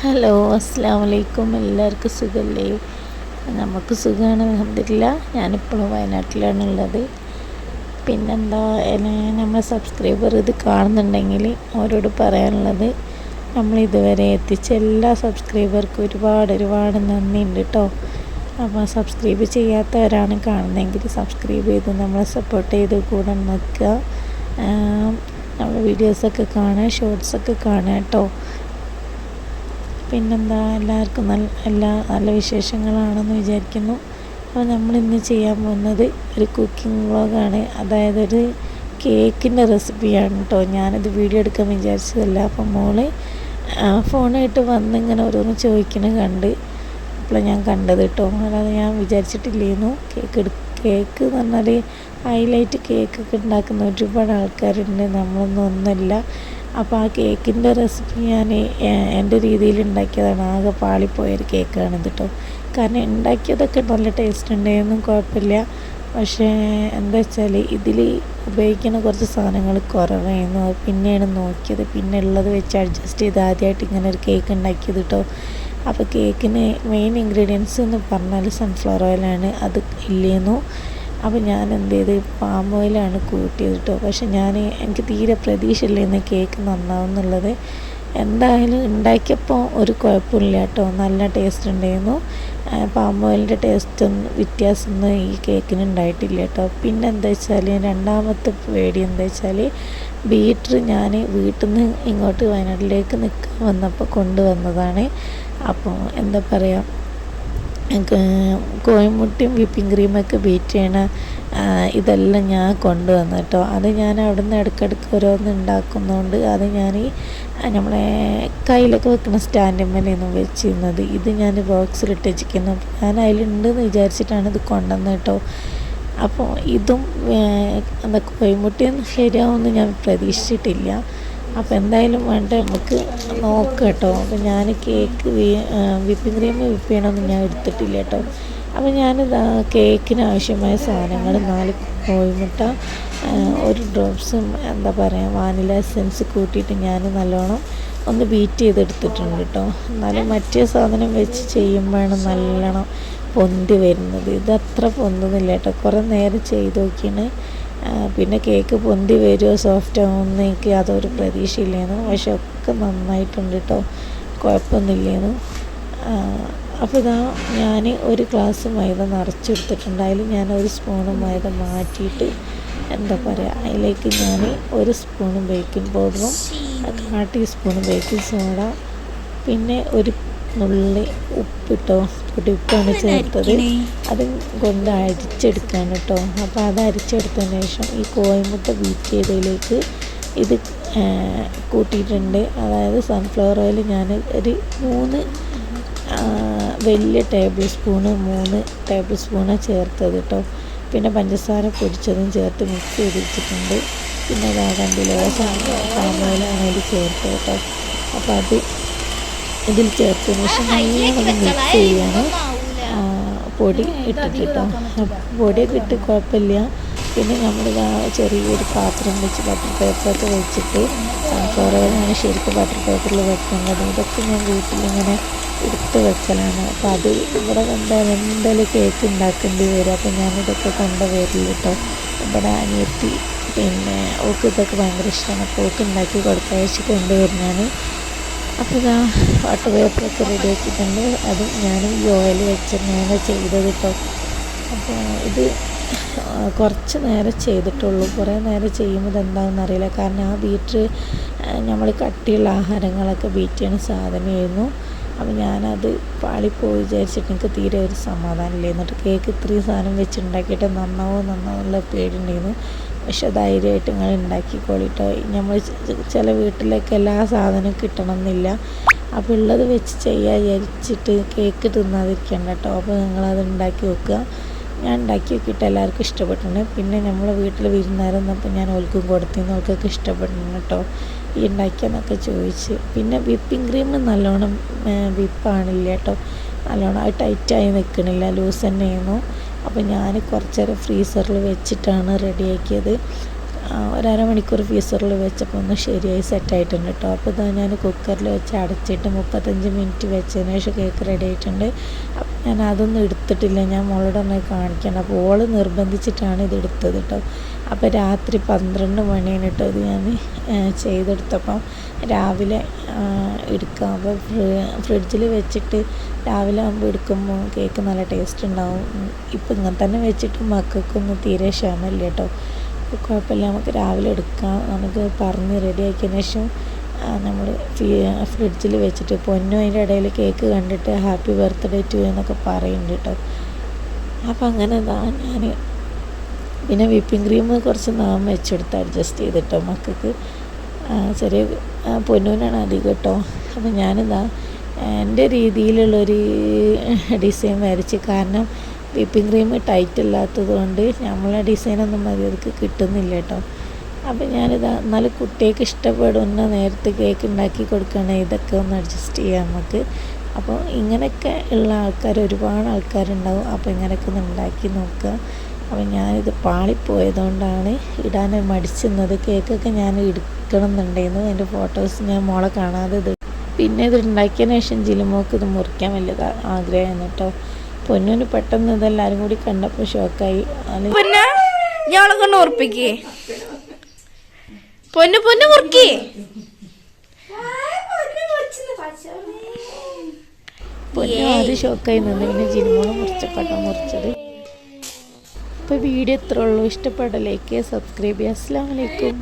Hello, അസ്സലാമു അലൈക്കും. എല്ലാവർക്കും സുഖമല്ലേ? നമുക്ക് സുഖമാണ്, അൽഹംദുലില്ലാ. ഞാനിപ്പോഴും വയനാട്ടിലാണുള്ളത്. പിന്നെന്താ, നമ്മളെ സബ്സ്ക്രൈബർ ഇത് കാണുന്നുണ്ടെങ്കിൽ അവരോട് പറയാനുള്ളത്, നമ്മൾ ഇതുവരെ എത്തിച്ച എല്ലാ സബ്സ്ക്രൈബർക്കും ഒരുപാട് നന്ദിയുണ്ട് കേട്ടോ. അപ്പോൾ സബ്സ്ക്രൈബ് ചെയ്യാത്തവരാണ് കാണുന്നതെങ്കിൽ സബ്സ്ക്രൈബ് ചെയ്ത് നമ്മളെ സപ്പോർട്ട് ചെയ്ത് കൂടെ നിൽക്കുക. നമ്മുടെ വീഡിയോസൊക്കെ കാണുക, ഷോർട്സൊക്കെ കാണുക കേട്ടോ. പിന്നെന്താ, എല്ലാവർക്കും നല്ല വിശേഷങ്ങളാണെന്ന് വിചാരിക്കുന്നു. അപ്പോൾ നമ്മളിന്ന് ചെയ്യാൻ പോകുന്നത് ഒരു കുക്കിംഗ് വ്ളോഗാണ്. അതായത് ഒരു കേക്കിൻ്റെ റെസിപ്പിയാണ് കേട്ടോ. ഞാനിത് വീഡിയോ എടുക്കാൻ വിചാരിച്ചതല്ല. അപ്പം മോള് ഫോണായിട്ട് വന്നിങ്ങനെ ഓരോന്ന് ചോദിക്കണ കണ്ട് അപ്പോൾ ഞാൻ കണ്ടത് കേട്ടോ. അല്ലാതെ ഞാൻ വിചാരിച്ചിട്ടില്ലായിരുന്നു. കേക്ക് എന്ന് പറഞ്ഞാൽ ഹൈലൈറ്റ് കേക്കൊക്കെ ഉണ്ടാക്കുന്ന ഒരുപാട് ആൾക്കാരുണ്ട്, നമ്മളൊന്നും ഒന്നുമില്ല. അപ്പോൾ ആ കേക്കിൻ്റെ റെസിപ്പി ഞാൻ എൻ്റെ രീതിയിൽ ഉണ്ടാക്കിയതാണ്. ആകെ പാളിപ്പോയൊരു കേക്കാണിത് കേട്ടോ. കാരണം ഉണ്ടാക്കിയതൊക്കെ നല്ല ടേസ്റ്റ് ഉണ്ടായിരുന്നു, കുഴപ്പമില്ല. പക്ഷേ എന്താ വെച്ചാൽ ഇതിൽ ഉപയോഗിക്കുന്ന കുറച്ച് സാധനങ്ങൾ കുറവായിരുന്നു. അത് പിന്നെയാണ് നോക്കിയത്, പിന്നെ ഉള്ളത് വെച്ച് അഡ്ജസ്റ്റ് ചെയ്ത് ആദ്യമായിട്ട് ഇങ്ങനെ ഒരു കേക്ക് ഉണ്ടാക്കിയത് കേട്ടോ. അപ്പോൾ കേക്കിന് മെയിൻ ഇൻഗ്രീഡിയൻസ് എന്ന് പറഞ്ഞാൽ സൺഫ്ലവർ ഓയിലാണ്. അത് ഇല്ലേന്നു. അപ്പോൾ ഞാൻ എന്ത് ചെയ്ത്, പാം ഓയിലാണ് കൂട്ടിയത് കേട്ടോ. പക്ഷെ എനിക്ക് തീരെ പ്രതീക്ഷയില്ലായിരുന്നു കേക്ക് നന്നാവും എന്നുള്ളത്. എന്തായാലും ഉണ്ടാക്കിയപ്പോൾ ഒരു കുഴപ്പമില്ല കേട്ടോ, നല്ല ടേസ്റ്റ് ഉണ്ടായിരുന്നു. പാം ഓയിലിൻ്റെ ടേസ്റ്റൊന്നും വ്യത്യാസമൊന്നും ഈ കേക്കിന് ഉണ്ടായിട്ടില്ല കേട്ടോ. പിന്നെ എന്താ വെച്ചാൽ രണ്ടാമത്തെ പേടി എന്താ വെച്ചാൽ, ബീറ്റർ ഞാൻ വീട്ടിൽ നിന്ന് ഇങ്ങോട്ട് വയനാട്ടിലേക്ക് നിൽക്കാൻ വന്നപ്പോൾ കൊണ്ടുവന്നതാണ്. അപ്പോൾ എന്താ പറയുക, കോഴിമുട്ടയും വിപ്പിംഗ് ക്രീമൊക്കെ ബീറ്റ് ചെയ്യണ ഇതെല്ലാം ഞാൻ കൊണ്ടുവന്നു കേട്ടോ. അത് ഞാൻ അവിടെ നിന്ന് ഇടയ്ക്കിടയ്ക്ക് ഓരോന്ന് ഉണ്ടാക്കുന്നതുകൊണ്ട് അത് ഞാൻ നമ്മളെ കയ്യിലൊക്കെ വെക്കുന്ന സ്റ്റാൻഡിന്മേലായിരുന്നു വെച്ചിരുന്നത്. ഇത് ഞാൻ ബോക്സിലിട്ട് വെച്ചിരിക്കുന്നു. ഞാൻ അതിലുണ്ടെന്ന് വിചാരിച്ചിട്ടാണ് ഇത് കൊണ്ടുവന്നത് കേട്ടോ. അപ്പോൾ ഇതും എന്താ കോഴിമുട്ടയൊന്നും ശരിയാവുമെന്ന് ഞാൻ പ്രതീക്ഷിച്ചിട്ടില്ല. അപ്പോൾ എന്തായാലും വേണ്ട, നമുക്ക് നോക്കാം കേട്ടോ. അപ്പോൾ ഞാൻ കേക്ക് വിപ്പിംഗ് ക്രീം വിപ്പ് ചെയ്യണമെന്ന് ഞാൻ എടുത്തിട്ടില്ല കേട്ടോ. അപ്പോൾ ഞാനിത് കേക്കിന് ആവശ്യമായ സാധനങ്ങൾ 4 കോഴിമുട്ട, ഒരു ഡ്രോപ്സും എന്താ പറയുക വാനില എസൻസ് കൂട്ടിയിട്ട് ഞാൻ നല്ലോണം ഒന്ന് ബീറ്റ് ചെയ്തെടുത്തിട്ടുണ്ട് കേട്ടോ. എന്നാലും മറ്റേ സാധനം വെച്ച് ചെയ്യുമ്പോഴാണ് നല്ലോണം പൊന്തി വരുന്നത്. ഇത് അത്ര പൊന്തുന്നില്ല കേട്ടോ. കുറേ നേരം ചെയ്ത് നോക്കിയാണ്. പിന്നെ കേക്ക് പൊന്തി വരുമോ സോഫ്റ്റ് ആവുമെന്ന് എനിക്ക് അതൊരു പ്രതീക്ഷയില്ലായിരുന്നു. പക്ഷെ ഒക്കെ നന്നായിട്ടുണ്ട് കേട്ടോ, കുഴപ്പമൊന്നുമില്ലായിരുന്നു. അപ്പോൾ ഇതാ ഞാൻ ഒരു ഗ്ലാസ് മൈദ നിറച്ചെടുത്തിട്ടുണ്ട്. അതിൽ ഞാൻ ഒരു സ്പൂണ് മൈദ മാറ്റിയിട്ട് എന്താ പറയുക, അതിലേക്ക് ഞാൻ 1 സ്പൂണ് ബേക്കിംഗ് പൗഡറും 1/4 ടീസ്പൂണ് ബേക്കിംഗ് സോഡ, പിന്നെ ഒരു നുള്ളി ഉപ്പിട്ടോ, പൊടി ഉപ്പാണ് ചേർത്തത്. അത് കൊണ്ട് അരിച്ചെടുക്കാൻ കേട്ടോ. അപ്പോൾ അത് അരിച്ചെടുത്തതിന് ശേഷം ഈ കോഴിമുട്ട ബീറ്റ് ചെയ്തതിലേക്ക് ഇത് കൂട്ടിയിട്ടുണ്ട്. അതായത് സൺഫ്ലവർ ഓയിൽ ഞാൻ ഒരു 3 വലിയ ടേബിൾ സ്പൂണ് ചേർത്തത് കേട്ടോ. പിന്നെ പഞ്ചസാര പൊടിച്ചതും ചേർത്ത് മിക്സ് ചെയ്ത് വെച്ചിട്ടുണ്ട്. പിന്നെ അതാ കണ്ടില്ലേ, പാം ഓയിലാണ് അതിൽ ചേർത്തത് കേട്ടോ. അപ്പോൾ അത് ഇതിൽ ചേർത്തതിന് ശേഷം നല്ലോണം മിക്സ് ചെയ്യാണ് പൊടി ഇട്ടിട്ട് കേട്ടോ. പൊടിയൊക്കെ ഇട്ട് കുഴപ്പമില്ല. പിന്നെ നമ്മളിതാ ചെറിയൊരു പാത്രം വെച്ച് ബട്ടർ പേപ്പറൊക്കെ വെച്ചിട്ട്, സൺഫ്ലവർ ഓയിലാണ് ശരിക്കും ബട്ടർ പേപ്പറിൽ വെക്കേണ്ടത്. ഇതൊക്കെ ഞാൻ വീട്ടിലിങ്ങനെ എടുത്ത് വെക്കലാണ്. അപ്പോൾ അത് ഇവിടെ എന്തായാലും കേക്ക് ഉണ്ടാക്കേണ്ടി വരും. അപ്പോൾ ഞാനിതൊക്കെ കൊണ്ടുവരില്ല കേട്ടോ. ഇവിടെ അനിയത്തി പിന്നെ ഓക്ക് ഇതൊക്കെ ഭയങ്കര ഇഷ്ടമാണ്. അപ്പോൾ ഓക്ക് ഉണ്ടാക്കി കൊടുക്കാൻ വെച്ച് കൊണ്ടുവരുന്നതാണ്. അപ്പോൾ ഇതാ ബട്ടർ പേപ്പറൊക്കെ റെഡിയാക്കിയിട്ടുണ്ട്. അതും ഞാൻ ഈ ഓയിൽ വെച്ചിട്ടാണ് ചെയ്തത് കേട്ടോ. അപ്പോൾ ഇത് കുറച്ച് നേരം ചെയ്തിട്ടുള്ളൂ. കുറേ നേരം ചെയ്യുമ്പോൾ ഇതെന്താണെന്ന് അറിയില്ല. കാരണം ആ ബീറ്റർ നമ്മൾ കട്ടിയുള്ള ആഹാരങ്ങളൊക്കെ ബീറ്റ് ചെയ്യുന്ന സാധനമായിരുന്നു. അപ്പോൾ ഞാനത് പാളിപ്പോയി വിചാരിച്ചിട്ട് എനിക്ക് തീരെ ഒരു സമാധാനമില്ല. എന്നിട്ട് കേക്ക് ഇത്രയും സാധനം വെച്ചുണ്ടാക്കിയിട്ട് നന്നാവുന്നുള്ള പേടിയുണ്ടായിരുന്നു. പക്ഷെ ധൈര്യമായിട്ട് നിങ്ങൾ ഉണ്ടാക്കിക്കോളിട്ടോ. നമ്മൾ ചില വീട്ടിലേക്ക് എല്ലാ സാധനവും കിട്ടണം എന്നില്ല. അപ്പോൾ ഉള്ളത് വെച്ച് ചെയ്യാൻ വിചാരിച്ചിട്ട് കേക്ക് തിന്നാതിരിക്കണ്ട കേട്ടോ. അപ്പോൾ നിങ്ങളത് ഉണ്ടാക്കി വെക്കുക. ഞാൻ ഉണ്ടാക്കി നോക്കിയിട്ട് എല്ലാവർക്കും ഇഷ്ടപ്പെട്ടിട്ടുണ്ട്. പിന്നെ നമ്മളെ വീട്ടിൽ വിരുന്നായിരുന്നപ്പോൾ ഞാൻ ഓൽക്കും കൊടുത്തിരുന്നു, ഓൾക്കൊക്കെ ഇഷ്ടപ്പെട്ടിട്ടുണ്ട് കേട്ടോ ഈ ഉണ്ടാക്കിയെന്നൊക്കെ ചോദിച്ച്. പിന്നെ വിപ്പിംഗ് ക്രീം നല്ലോണം വിപ്പാണില്ല കേട്ടോ, നല്ലോണം അത് ടൈറ്റായി നിൽക്കണില്ല, ലൂസ് തന്നെയായിരുന്നു. അപ്പോൾ ഞാൻ കുറച്ച് നേരം ഫ്രീസറിൽ വെച്ചിട്ടാണ് റെഡിയാക്കിയത്. 1/2 മണിക്കൂർ ഫ്രീസറിൽ വെച്ചപ്പോൾ ഒന്ന് ശരിയായി സെറ്റായിട്ടുണ്ട് കേട്ടോ. അപ്പോൾ ഇതാ ഞാൻ കുക്കറിൽ വെച്ച് അടച്ചിട്ട് 35 മിനിറ്റ് വെച്ചതിന് ശേഷം കേക്ക് റെഡി ആയിട്ടുണ്ട്. അപ്പം ഞാൻ അതൊന്നും എടുത്തിട്ടില്ല, ഞാൻ മോളോടൊന്ന് കാണിക്കണം. അപ്പോൾ ഓൾ നിർബന്ധിച്ചിട്ടാണ് ഇത് എടുത്തത് കേട്ടോ. അപ്പോൾ രാത്രി 12 മണിയാണ് കേട്ടോ ഇത് ഞാൻ ചെയ്തെടുത്തപ്പം രാവിലെ എടുക്കാം. അപ്പോൾ ഫ്രിഡ്ജിൽ വെച്ചിട്ട് രാവിലെ ആകുമ്പോൾ എടുക്കുമ്പോൾ കേക്ക് നല്ല ടേസ്റ്റ് ഉണ്ടാവും. ഇപ്പം ഇങ്ങനെ തന്നെ വെച്ചിട്ട് മക്കൾക്കൊന്നും തീരെ ക്ഷമയില്ല കേട്ടോ. കുഴപ്പമില്ല, നമുക്ക് രാവിലെ എടുക്കാം. നമുക്ക് പറഞ്ഞ് റെഡിയാക്കിയതിന് ശേഷം നമ്മൾ ഫ്രിഡ്ജിൽ വെച്ചിട്ട് പൊന്നു അതിൻ്റെ ഇടയിൽ കേക്ക് കണ്ടിട്ട് ഹാപ്പി ബർത്ത്ഡേ ടു എന്നൊക്കെ പറയുന്നുണ്ട് കേട്ടോ. അപ്പം അങ്ങനെ ഞാൻ പിന്നെ വിപ്പിംഗ് ക്രീം കുറച്ച് നാം വെച്ചെടുത്ത് അഡ്ജസ്റ്റ് ചെയ്തിട്ടോ മക്കൾക്ക്. ചെറിയ പൊന്നൂനാണ് അധികം കേട്ടോ. അപ്പം ഞാനിതാ എൻ്റെ രീതിയിലുള്ളൊരു ഡിസൈൻ വരച്ച്, കാരണം വിപ്പിംഗ് ക്രീം ടൈറ്റ് അല്ലാത്തത് കൊണ്ട് നമ്മളെ ഡിസൈനൊന്നും മര്യാദക്ക് കിട്ടുന്നില്ല കേട്ടോ. അപ്പം ഞാനിതാ എന്നാലും കുട്ടികൾക്ക് ഇഷ്ടപ്പെടുന്ന നേരത്തെ കേക്ക് ഉണ്ടാക്കി കൊടുക്കുകയാണെങ്കിൽ ഇതൊക്കെ ഒന്ന് അഡ്ജസ്റ്റ് ചെയ്യാം നമുക്ക്. അപ്പോൾ ഇങ്ങനെയൊക്കെ ഉള്ള ആൾക്കാർ ഒരുപാട് ആൾക്കാരുണ്ടാവും. അപ്പോൾ ഇങ്ങനെയൊക്കെ ഒന്ന് ഉണ്ടാക്കി നോക്കുക. അപ്പോൾ ഞാനിത് പാളിപ്പോയതുകൊണ്ടാണ് ഇടാൻ മടിച്ചുന്നത്. കേക്കൊക്കെ ഞാൻ എടുക്കണം എന്നുണ്ടായിരുന്നു, അതിൻ്റെ ഫോട്ടോസ് ഞാൻ മോളെ കാണാതെ ഇത്. പിന്നെ ഇത് ഉണ്ടാക്കിയതിന് ശേഷം ജിലുമോക്ക് ഇത് മുറിക്കാൻ വലിയ ആഗ്രഹമായിരുന്നു കേട്ടോ. പൊന്നൂന് പെട്ടെന്ന് ഇതെല്ലാവരും കൂടി കണ്ടപ്പോൾ ഷോക്കായി. ഞാളെ കൊണ്ട് ഉറപ്പിക്കേ പൊന്നു പൊന്നു മുറുക്കി പൊന്നു ആദ്യം ഷോക്കായി നിന്ന് പിന്നെ ജിനുമോള് മുറിച്ചപ്പെട്ടോ മുറിച്ചത്. അപ്പോൾ വീഡിയോ ഇത്രേ ഉള്ളൂ. ഇഷ്ടപ്പെട്ട ലൈക്ക് ചെയ്യുക, സബ്സ്ക്രൈബ് ചെയ്യുക. അസ്സലാമു അലൈക്കും.